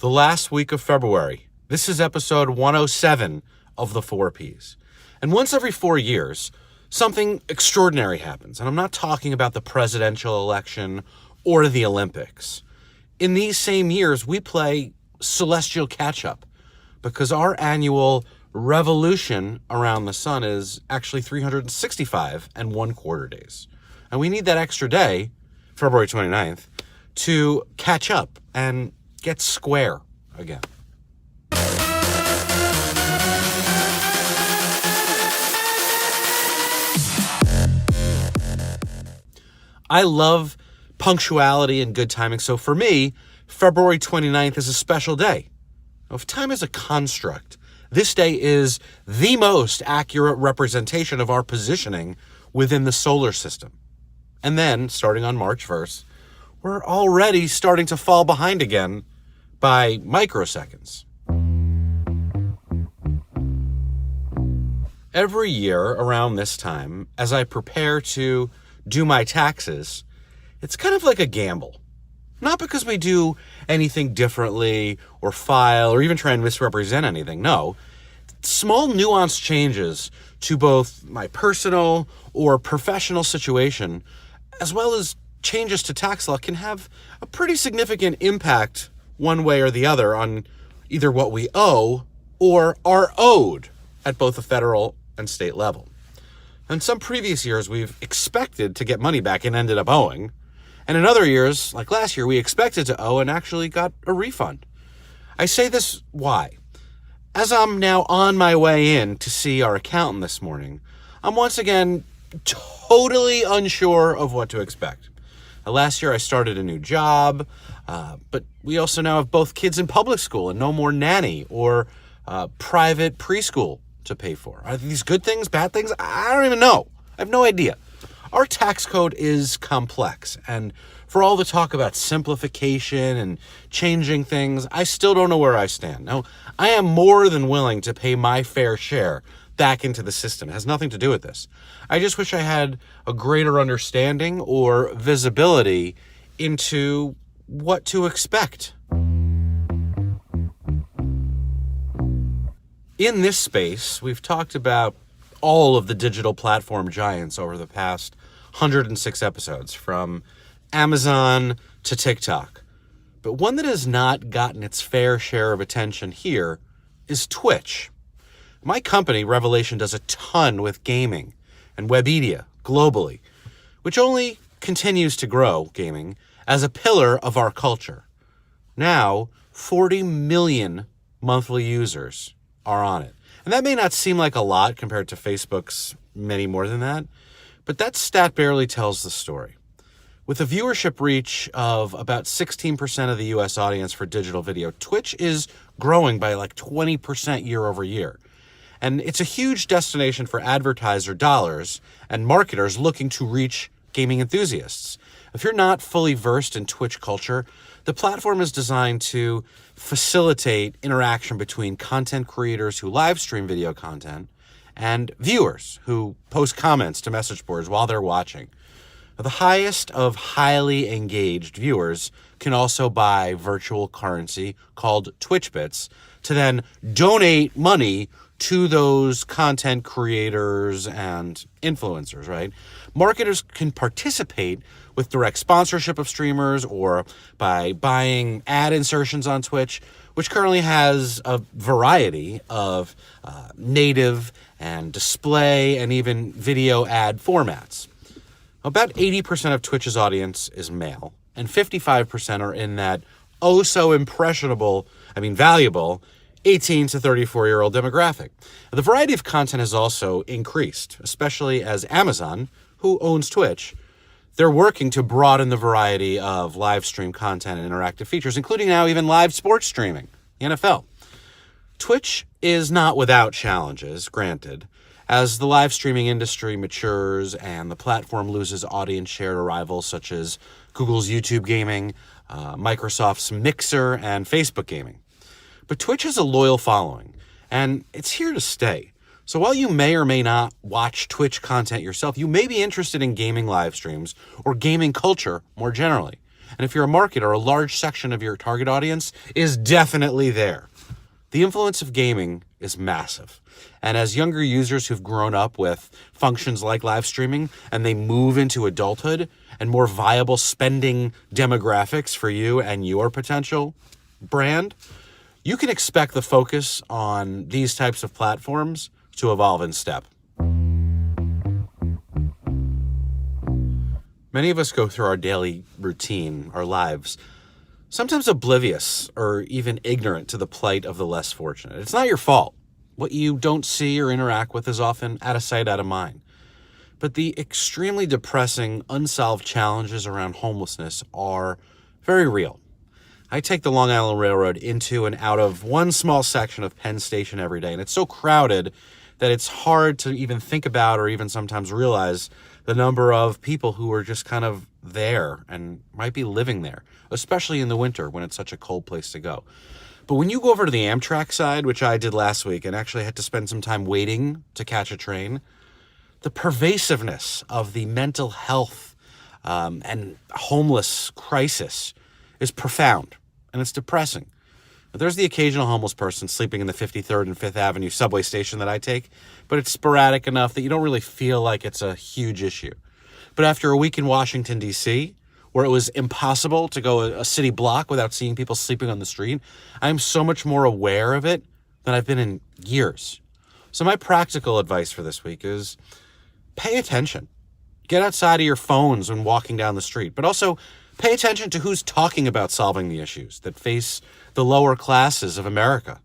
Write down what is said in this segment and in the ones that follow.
the last week of February. This is episode 107 of the 4Ps. And once every 4 years, something extraordinary happens. And I'm not talking about the presidential election or the Olympics. In these same years, we play celestial catch-up because our annual revolution around the sun is actually 365 and 1/4 days. And we need that extra day, February 29th, to catch up and get square again. I love punctuality and good timing, so for me, February 29th is a special day. Now, if time is a construct, this day is the most accurate representation of our positioning within the solar system. And then, starting on March 1st, we're already starting to fall behind again by microseconds. Every year around this time, as I prepare to do my taxes, it's kind of like a gamble. Not because we do anything differently or file or even try and misrepresent anything. No, small nuanced changes to both my personal or professional situation, as well as changes to tax law, can have a pretty significant impact one way or the other on either what we owe or are owed at both the federal and state level. In some previous years, we've expected to get money back and ended up owing. And in other years, like last year, we expected to owe and actually got a refund. I say this why? As I'm now on my way in to see our accountant this morning, I'm once again totally unsure of what to expect. Last year, I started a new job, but we also now have both kids in public school and no more nanny or private preschool to pay for. Are these good things, bad things? I don't even know. I have no idea. Our tax code is complex, and for all the talk about simplification and changing things, I still don't know where I stand. Now, I am more than willing to pay my fair share back into the system. It has nothing to do with this. I just wish I had a greater understanding or visibility into what to expect. In this space, we've talked about all of the digital platform giants over the past 106 episodes, from Amazon to TikTok. But one that has not gotten its fair share of attention here is Twitch. My company, Revelation, does a ton with gaming and web media globally, which only continues to grow gaming as a pillar of our culture. Now, 40 million monthly users are on it. And that may not seem like a lot compared to Facebook's many more than that, but that stat barely tells the story. With a viewership reach of about 16% of the US audience for digital video, Twitch is growing by like 20% year over year. And it's a huge destination for advertiser dollars and marketers looking to reach gaming enthusiasts. If you're not fully versed in Twitch culture, the platform is designed to facilitate interaction between content creators who live stream video content and viewers who post comments to message boards while they're watching. The highest of highly engaged viewers can also buy virtual currency called Twitch Bits to then donate money to those content creators and influencers, right? Marketers can participate with direct sponsorship of streamers or by buying ad insertions on Twitch, which currently has a variety of native and display and even video ad formats. About 80% of Twitch's audience is male, and 55% are in that valuable 18 to 34-year-old demographic. The variety of content has also increased, especially as Amazon, who owns Twitch, they're working to broaden the variety of live stream content and interactive features, including now even live sports streaming, the NFL. Twitch is not without challenges, granted. As the live streaming industry matures and the platform loses audience share to rivals such as Google's YouTube Gaming, Microsoft's Mixer, and Facebook Gaming. But Twitch has a loyal following, and it's here to stay. So while you may or may not watch Twitch content yourself, you may be interested in gaming live streams or gaming culture more generally. And if you're a marketer, a large section of your target audience is definitely there. The influence of gaming is massive. And as younger users who've grown up with functions like live streaming and they move into adulthood and more viable spending demographics for you and your potential brand, you can expect the focus on these types of platforms to evolve in step. Many of us go through our daily routine, our lives, sometimes oblivious or even ignorant to the plight of the less fortunate. It's not your fault. What you don't see or interact with is often out of sight, out of mind. But the extremely depressing, unsolved challenges around homelessness are very real. I take the Long Island Railroad into and out of one small section of Penn Station every day, and it's so crowded that it's hard to even think about or even sometimes realize the number of people who are just kind of there and might be living there, especially in the winter when it's such a cold place to go. But when you go over to the Amtrak side, which I did last week and actually had to spend some time waiting to catch a train, the pervasiveness of the mental health and homeless crisis is profound, and it's depressing. There's the occasional homeless person sleeping in the 53rd and 5th Avenue subway station that I take, but it's sporadic enough that you don't really feel like it's a huge issue. But after a week in Washington, D.C., where it was impossible to go a city block without seeing people sleeping on the street, I'm so much more aware of it than I've been in years. So my practical advice for this week is pay attention. Get outside of your phones when walking down the street, but also pay attention to who's talking about solving the issues that face the lower classes of America.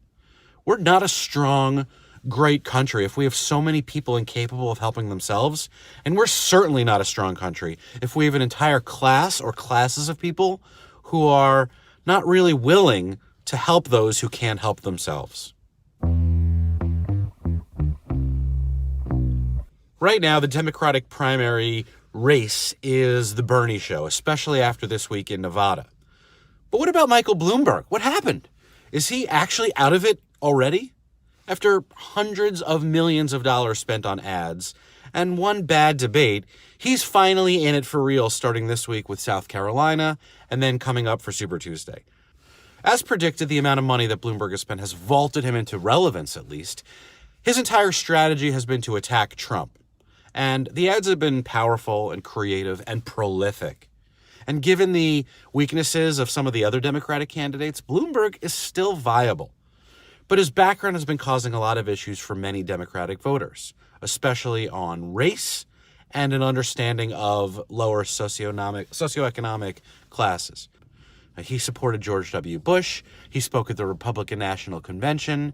We're not a strong, great country if we have so many people incapable of helping themselves, and we're certainly not a strong country if we have an entire class or classes of people who are not really willing to help those who can't help themselves. Right now, the Democratic primary race is the Bernie show, especially after this week in Nevada. But what about Michael Bloomberg? What happened? Is he actually out of it already? After hundreds of millions of dollars spent on ads and one bad debate, he's finally in it for real starting this week with South Carolina and then coming up for Super Tuesday. As predicted, the amount of money that Bloomberg has spent has vaulted him into relevance, at least. His entire strategy has been to attack Trump. And the ads have been powerful and creative and prolific. And given the weaknesses of some of the other Democratic candidates, Bloomberg is still viable. But his background has been causing a lot of issues for many Democratic voters, especially on race and an understanding of lower socioeconomic classes. He supported George W. Bush. He spoke at the Republican National Convention.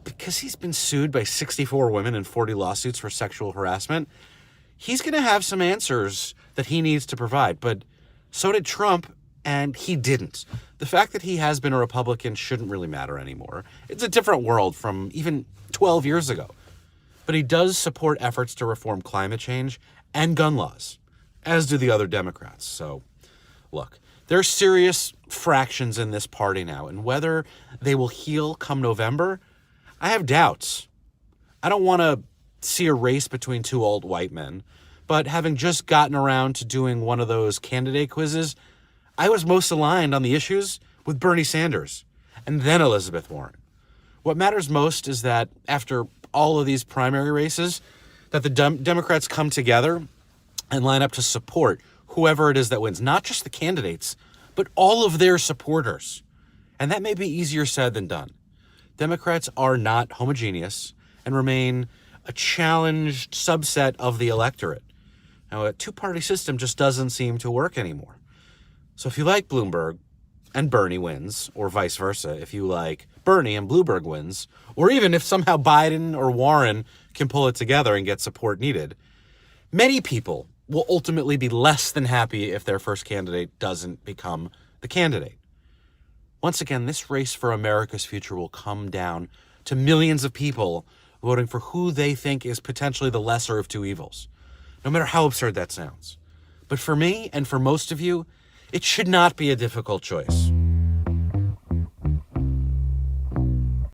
Because he's been sued by 64 women and 40 lawsuits for sexual harassment, he's going to have some answers that he needs to provide. But so did Trump, and he didn't. The fact that he has been a Republican shouldn't really matter anymore. It's a different world from even 12 years ago. But he does support efforts to reform climate change and gun laws, as do the other Democrats. So, look, there are serious fractions in this party now, and whether they will heal come November, I have doubts. I don't want to see a race between two old white men, but having just gotten around to doing one of those candidate quizzes, I was most aligned on the issues with Bernie Sanders and then Elizabeth Warren. What matters most is that after all of these primary races, that the Democrats come together and line up to support whoever it is that wins, not just the candidates, but all of their supporters. And that may be easier said than done. Democrats are not homogeneous and remain a challenged subset of the electorate. Now, a two-party system just doesn't seem to work anymore. So if you like Bloomberg and Bernie wins, or vice versa, if you like Bernie and Bloomberg wins, or even if somehow Biden or Warren can pull it together and get support needed, many people will ultimately be less than happy if their first candidate doesn't become the candidate. Once again, this race for America's future will come down to millions of people voting for who they think is potentially the lesser of two evils, no matter how absurd that sounds. But for me and for most of you, it should not be a difficult choice.